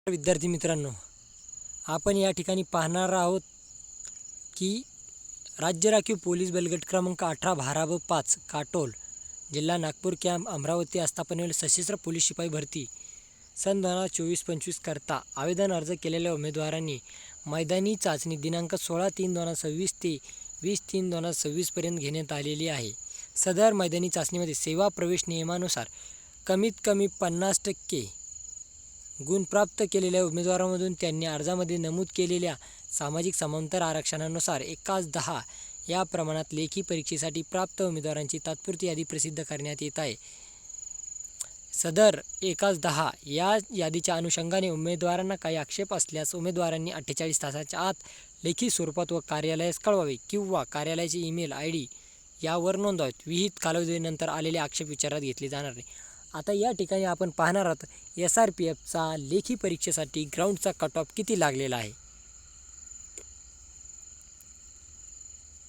विद्यार्थी मित्रांनो, आपण या ठिकाणी पाहणार आहोत की राज्य राखीव पोलीस बलगट क्रमांक 18 भारा व 5 काटोल जिल्हा नागपूर कॅम्प अमरावती आस्थापनेवर सशस्त्र पोलीस शिपाई भरती सन 2024-25 करता आवेदन अर्ज केलेल्या उमेदवारांनी मैदानी चाचणी दिनांक 16/3/2026 ते 20/3/2026 पर्यंत घेण्यात आलेली आहे. सदर मैदानी चाचणीमध्ये सेवा प्रवेश नियमानुसार कमीत कमी 50% गुण प्राप्त केलेल्या उमेदवारांमधून त्यांनी अर्जामध्ये नमूद केलेल्या सामाजिक समांतर आरक्षणानुसार 1:10 या प्रमाणात लेखी परीक्षेसाठी प्राप्त उमेदवारांची तात्पुरती यादी प्रसिद्ध करण्यात येत आहे. सदर 1:10 या यादीच्या अनुषंगाने उमेदवारांना काही आक्षेप असल्यास उमेदवारांनी 48 तासाच्या आत लेखी स्वरूपात व कार्यालयास कळवावे किंवा कार्यालयाचे ईमेल ID यावर नोंदवावेत. विहित कालावधीनंतर आलेले आक्षेप विचारात घेतले जाणार नाही. आता या ठिकाणी आपण पाहणार आहोत SRPFचा लेखी परीक्षेसाठी ग्राउंडचा कट ऑफ किती लागलेला आहे.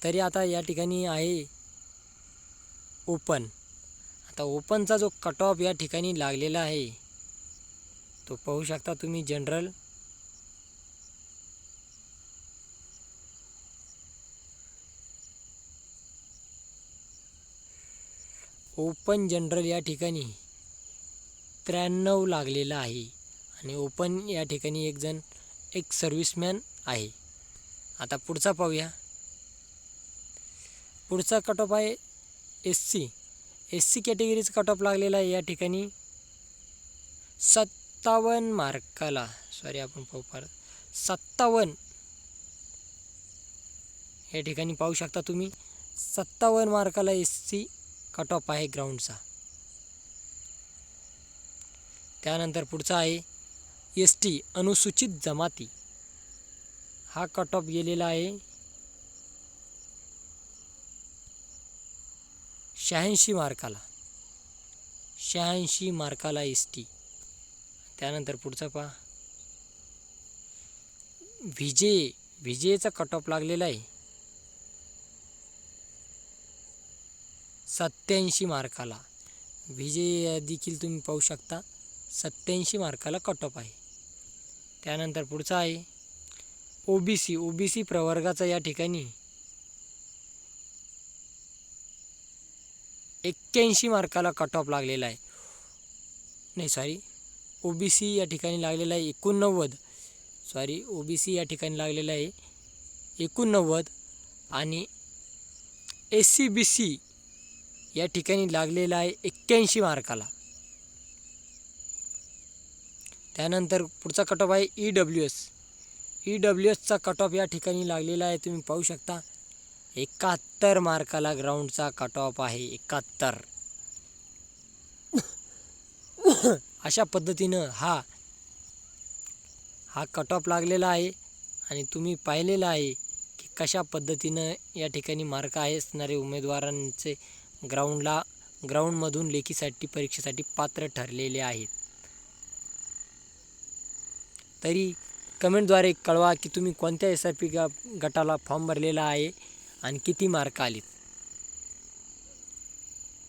तरी आता या ठिकाणी आहे ओपन. आता ओपनचा जो कट ऑफ या ठिकाणी लागलेला आहे तो पाहू शकता तुम्ही. जनरल ओपन जनरल या ठिकाणी 93 लागलेला आहे आणि ओपन या ठिकाणी एक सर्व्हिसमॅन आहे. आता पुढचा पाहूया. पुढचा कट ऑफ आहे SC कॅटेगरीचा कट ऑफ लागलेला आहे या ठिकाणी 57 मार्काला. आपण पाहू 57 या ठिकाणी पाहू शकता तुम्ही. 57 मार्काला SC कट ऑफ आहे ग्राउंडचा. त्यानंतर पुढचा आहे ST अनुसूचित जमाती. हा कट ऑफ गेलेला आहे 86 मार्काला. 86 मार्काला ST. त्यानंतर पुढचा पहा विजेचा कट ऑफ लागलेला आहे 87 मार्काला. विजय देखील तुम्ही पाहू शकता 87 मार्काला कट ऑफ आहे. त्यानंतर पुढचा आहे OBC प्रवर्गाचा या ठिकाणी 81 मार्काला कट ऑफ लागलेला आहे. OBC या ठिकाणी लागलेला आहे 89. OBC या ठिकाणी लागलेला आहे 89 आणि SCBC या ठिकाणी लागलेला आहे 81 मार्काला. त्यानंतर पुढचा कट ऑफ आहे EWSचा कट ऑफ या ठिकाणी लागलेला आहे तुम्ही पाहू शकता 71 मार्काला ग्राउंडचा कट ऑफ आहे 71. अशा पद्धतीनं हा कट ऑफ लागलेला आहे आणि तुम्ही पाहिलेला आहे की कशा पद्धतीनं या ठिकाणी मार्क आहे असणारे उमेदवारांचे ग्राउंडमधून लेखीसाठी परीक्षेसाठी पात्र ठरलेले आहेत. तरी कमेंटद्वारे कळवा की तुम्ही कोणत्या SRP गटाला फॉर्म भरलेला आहे आणि किती मार्क आलेत.